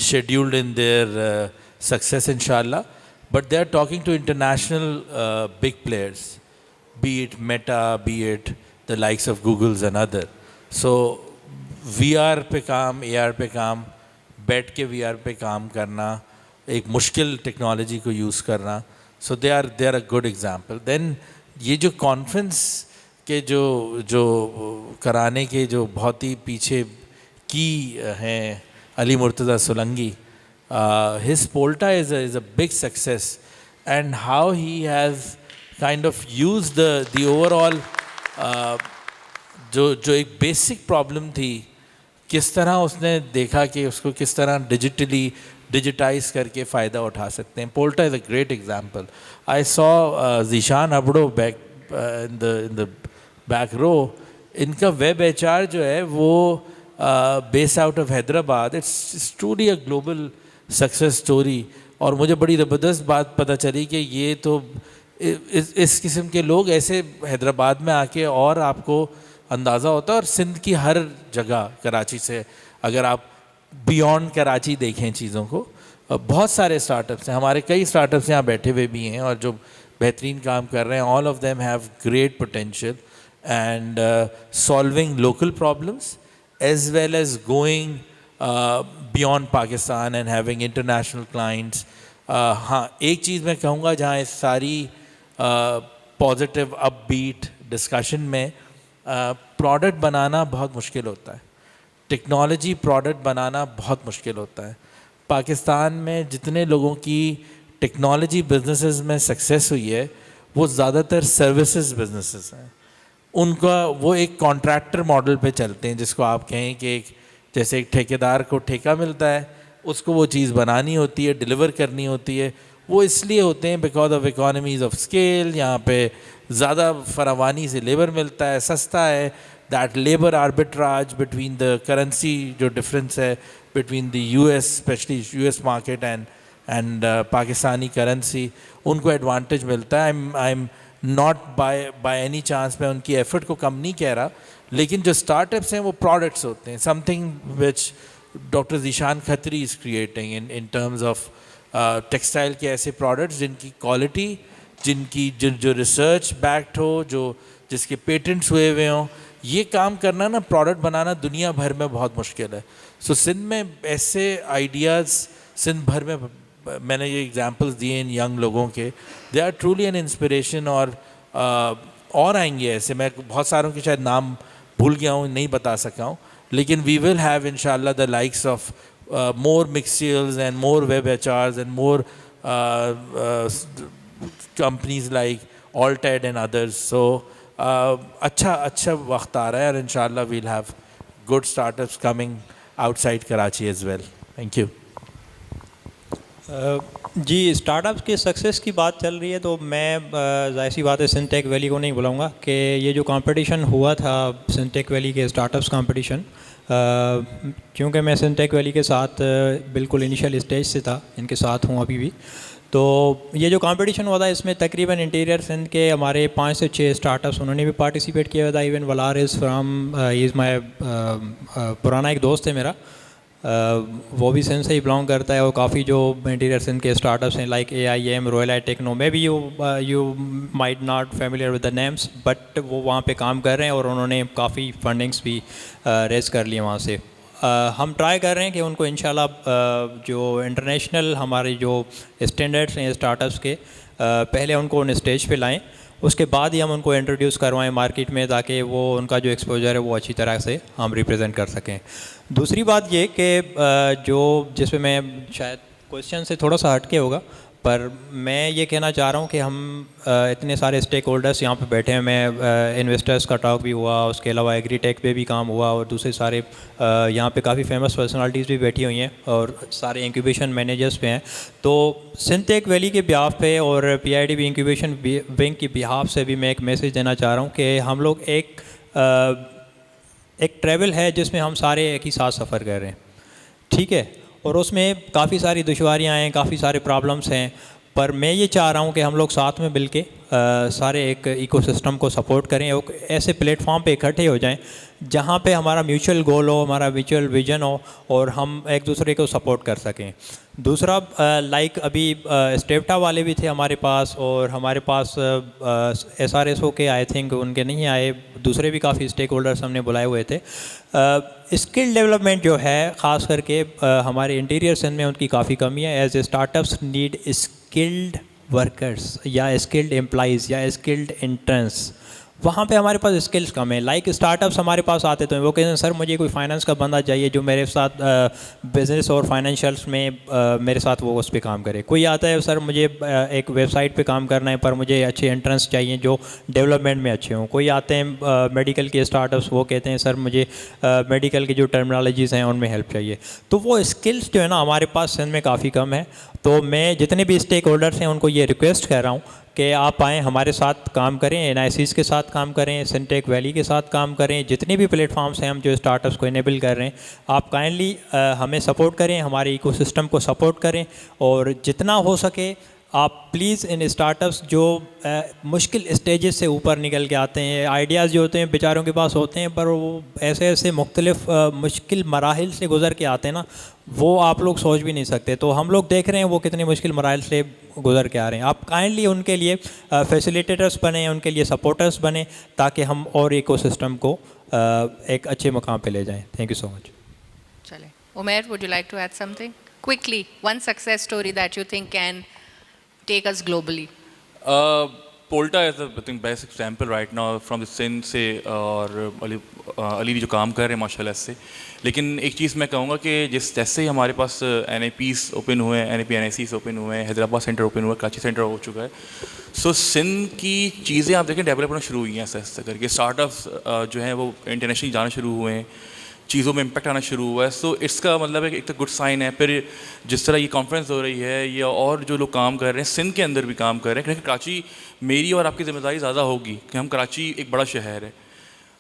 S2: scheduled in their success इंशाल्लाह, but they are talking to international big players, be it Meta, be it the likes of Googles and other. So VR पे काम, AR पे काम, बैठ के VR पे काम करना, एक मुश्किल टेक्नोलॉजी को यूज़ करना, so they are a good example. Then ये जो कॉन्फ्रेंस के जो कराने के जो बहुत ही पीछे की हैं Ali Murtaza Solanki, his Polta is a big success, and how he has kind of use the overall जो एक बेसिक प्रॉब्लम थी, किस तरह उसने देखा कि उसको किस तरह डिजिटाइज करके फ़ायदा उठा सकते हैं. Polta is a great example. I saw Zeeshan Abro back in the back row, इनका वेब HR जो है वो based out of Hyderabad. It's truly a global success story. और मुझे बड़ी ज़बरदस्त बात पता चली कि ये तो इस किस्म के लोग ऐसे हैदराबाद में आके, और आपको अंदाज़ा होता है, और सिंध की हर जगह, कराची से अगर आप बियॉन्ड कराची देखें चीज़ों को, बहुत सारे स्टार्टअप्स हैं. हमारे कई स्टार्टअप्स यहाँ बैठे हुए भी हैं और जो बेहतरीन काम कर रहे हैं. All of them have great potential and solving local problems as well as going beyond Pakistan and having international clients. हाँ, एक चीज़ मैं कहूँगा, जहाँ इस सारी पॉजिटिव अपबीट डिस्कशन में प्रोडक्ट बनाना बहुत मुश्किल होता है, टेक्नोलॉजी प्रोडक्ट बनाना बहुत मुश्किल होता है. पाकिस्तान में जितने लोगों की टेक्नोलॉजी बिजनेसेस में सक्सेस हुई है, वो ज़्यादातर सर्विसेज बिजनेसेस हैं. उनका वो एक कॉन्ट्रैक्टर मॉडल पे चलते हैं, जिसको आप कहें कि एक जैसे एक ठेकेदार को ठेका मिलता है, उसको वो चीज़ बनानी होती है, डिलीवर करनी होती है. वो इसलिए होते हैं because of economies of scale. यहाँ पे ज़्यादा फरावानी से लेबर मिलता है, सस्ता है. That labour arbitrage between the currency, जो डिफरेंस है between the US, specially US market and Pakistani currency, उनको एडवांटेज मिलता है. I am not by any chance मैं उनकी एफर्ट को कम नहीं कह रहा, लेकिन जो स्टार्टअप्स हैं वो प्रोडक्ट्स होते हैं. Something which doctor Zeeshan Khatri is creating in terms of textile के ऐसे प्रोडक्ट्स जिनकी क्वालिटी, जिनकी जो रिसर्च बैक्ड हो, जिसके पेटेंट्स हुए हुए हों. ये काम करना ना, प्रोडक्ट बनाना दुनिया भर में बहुत मुश्किल है. सो सिंध में ऐसे आइडियाज़ सिंध भर में, मैंने ये एग्जांपल्स दिए इन यंग लोगों के, they are truly an inspiration. और आएंगे ऐसे, मैं बहुत सारों के शायद नाम भूल गया हूँ, नहीं बता सका हूँ, लेकिन वी विल हैव इंशाल्लाह the likes of more Mixials and more web HRs and more companies like Alted and others. So अच्छा वक्त आ रहा है, और इंशाल्लाह we'll have good startups coming outside Karachi as well. Thank you.
S3: जी, startups के success की बात चल रही है, तो मैं ज़ाहिर सी बात है सिंध टेक वैली को नहीं बुलाऊंगा कि ये जो कंपटीशन हुआ था सिंध टेक वैली के स्टार्टअप्स कंपटीशन, क्योंकि मैं सिंध टेक वैली के साथ बिल्कुल इनिशियल स्टेज से था, इनके साथ हूँ अभी भी. तो ये जो कंपटीशन हुआ था, इसमें तकरीबन इंटीरियर सिंध के हमारे 5 से 6 स्टार्टअप्स उन्होंने भी पार्टिसिपेट किया हुआ था. Even Valar is from, is my पुराना एक दोस्त है मेरा, वो भी सिंध से ही बिलोंग करता है और काफ़ी जो इंटीरियर सिंध के स्टार्टअप्स हैं like AIM, royal I techno, may be you might not familiar with the names, but वो वहाँ पे काम कर रहे हैं और उन्होंने काफ़ी फंडिंग्स भी रेज कर लिए वहाँ से। हम ट्राई कर रहे हैं कि उनको इंशाल्लाह जो इंटरनेशनल हमारे जो स्टैंडर्ड्स हैं स्टार्टअप्स के पहले उनको उन स्टेज पे लाएं, उसके बाद ही हम उनको इंट्रोड्यूस करवाएं मार्केट में, ताकि वो उनका जो एक्सपोजर है वो अच्छी तरह से हम रिप्रेजेंट कर सकें। दूसरी बात ये कि जो जिसमें मैं शायद क्वेश्चन से थोड़ा सा हटके होगा, पर मैं ये कहना चाह रहा हूँ कि हम इतने सारे स्टेक होल्डर्स यहाँ पे बैठे हैं, मैं इन्वेस्टर्स का टॉक भी हुआ, उसके अलावा एग्रीटेक पे भी काम हुआ और दूसरे सारे यहाँ पे काफ़ी फेमस पर्सनालिटीज़ भी बैठी हुई हैं और सारे इंक्यूबेशन मैनेजर्स पे हैं। तो सिंटेक वैली के बिहाफ पे और PIDB इंक्यूबेशन विंग की बिहाफ से भी मैं एक मैसेज देना चाह रहा हूँ कि हम लोग एक ट्रैवल है जिसमें हम सारे एक ही साथ सफ़र कर रहे हैं, ठीक है, और उसमें काफ़ी सारी दुश्वारियाँ हैं, काफ़ी सारे प्रॉब्लम्स हैं, पर मैं ये चाह रहा हूँ कि हम लोग साथ में मिलके सारे एक इकोसिस्टम को सपोर्ट करें और ऐसे प्लेटफॉर्म पे इकट्ठे हो जाएं जहाँ पे हमारा म्यूचुअल गोल हो, हमारा म्यूचुअल विजन हो और हम एक दूसरे को सपोर्ट कर सकें। दूसरा लाइक अभी स्टेप्टा वाले भी थे हमारे पास और हमारे पास SRSO के आई थिंक उनके नहीं आए, दूसरे भी काफ़ी स्टेक होल्डर्स हमने बुलाए हुए थे। स्किल डेवलपमेंट जो है ख़ास करके हमारे इंटीरियर सिंध में उनकी काफ़ी कमी है। As a startups need skilled workers या स्किल्ड एम्प्लॉइज़ या स्किल्ड इंटर्न्स, वहाँ पे हमारे पास स्किल्स कम है। लाइक स्टार्टअप्स हमारे पास आते तो वो कहते हैं सर मुझे कोई फाइनेंस का बंदा चाहिए जो मेरे साथ बिज़नेस और फाइनेंशियल्स में मेरे साथ वो उस पर काम करे। कोई आता है सर मुझे एक वेबसाइट पे काम करना है पर मुझे अच्छे एंट्रेंस चाहिए जो डेवलपमेंट में अच्छे हों। कोई आते हैं मेडिकल के स्टार्टअप्स, वो कहते हैं सर मुझे मेडिकल की जो टर्मिनोलॉजीज़ हैं उनमें हेल्प चाहिए। तो वो स्किल्स जो है ना हमारे पास सिंध में काफ़ी कम है। तो मैं जितने भी स्टेक होल्डर्स हैं उनको ये रिक्वेस्ट कर रहा हूँ कि आप आएँ हमारे साथ काम करें, NICs के साथ काम करें, सिंटेक वैली के साथ काम करें, जितने भी प्लेटफॉर्म्स हैं हम जो स्टार्टअप्स को इनेबल कर रहे हैं, आप काइंडली हमें सपोर्ट करें, हमारे इकोसिस्टम को सपोर्ट करें और जितना हो सके आप प्लीज़ इन स्टार्टअप्स जो मुश्किल स्टेजेस से ऊपर निकल के आते हैं, आइडियाज़ जो होते हैं बेचारों के पास होते हैं पर वो ऐसे ऐसे मुख्तलिफ मुश्किल मराहिल से गुज़र के आते हैं ना, वो आप लोग सोच भी नहीं सकते। तो हम लोग देख रहे हैं वो कितने मुश्किल मराहिल से गुज़र के आ रहे हैं। आप काइंडली उनके लिए फैसिलिटेटर्स बने, उनके लिए सपोर्टर्स बने, ताकि हम और इकोसिस्टम को एक अच्छे मुकाम पे ले जाएं। Thank you so much.
S1: चले उमेर, would you like to add something quickly, one success story that you think can take us globally?
S5: Polta is I think best example right now from the Sindh से और अली भी जो काम कर रहे हैं माशाल्लाह से। लेकिन एक चीज़ मैं कहूँगा कि जैसे ही हमारे पास NIPs ओपन हुए हैं, NICs ओपन हुए हैं, हैदराबाद सेंटर ओपन हुआ है, कराची सेंटर हो चुका है, सो सिंध की चीज़ें आप देखें डेवलप होना शुरू हुई हैं ऐसा ऐसा करके। स्टार्टअप्स जो हैं वो इंटरनेशनली जाना शुरू हुए हैं, चीज़ों में इम्पैक्ट आना शुरू हुआ है। सो इसका मतलब है कि एक तो गुड साइन है। फिर जिस तरह ये कॉन्फ्रेंस हो रही है या और जो लोग काम कर रहे हैं सिंध के अंदर भी काम कर रहे हैं, क्योंकि कराची मेरी और आपकी जिम्मेदारी ज़्यादा होगी कि हम कराची एक बड़ा शहर है,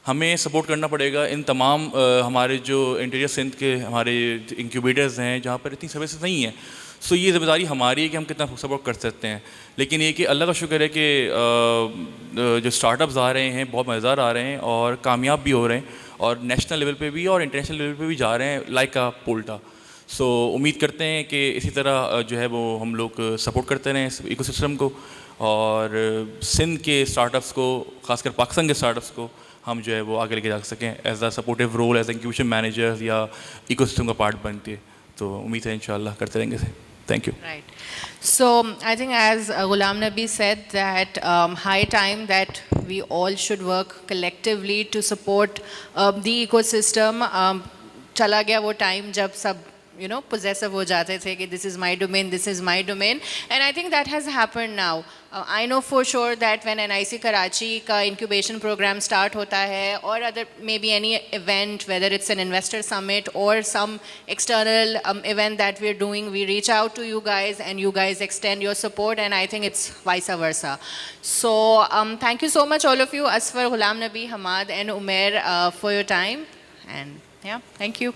S5: हमें सपोर्ट करना पड़ेगा इन तमाम हमारे जो इंटीरियर सिंध के हमारे इंक्यूबेटर्स हैं जहाँ पर इतनी सर्विसेज नहीं हैं। सो ये जिम्मेदारी हमारी है कि हम कितना सपोर्ट कर सकते हैं। लेकिन ये कि अल्लाह का शुक्र है कि जो स्टार्टअप्स आ रहे हैं बहुत मज़ेदार आ रहे हैं और कामयाब भी हो रहे हैं और नेशनल लेवल पे भी और इंटरनेशनल लेवल पे भी जा रहे हैं लाइक आ पोल्टा। सो उम्मीद करते हैं कि इसी तरह जो है वो हम लोग सपोर्ट करते रहें इस इकोसिस्टम को और सिंध के स्टार्टअप्स को, खासकर पाकिस्तान के स्टार्टअप्स को हम जो है वो आगे लेके जा सकें as a supportive role, as incubation manager या इकोसिस्टम का पार्ट बनती है। तो उम्मीद है इंशाल्लाह करते रहेंगे। Thank you.
S1: Right. So I think as Ghulam Nabi said that high time that we all should work collectively to support the ecosystem. चला गया वो time जब सब possessive हो जाते थे कि this is my domain, this is my domain, and I think that has happened now. I know for sure that when NIC Karachi का incubation program start होता है or other maybe any event, whether it's an investor summit or some external event that we're doing, we reach out to you guys and you guys extend your support, and I think it's vice versa. So thank you so much all of you, Asfar, Ghulam Nabi, Hamad and Umair for your time, and yeah, thank you.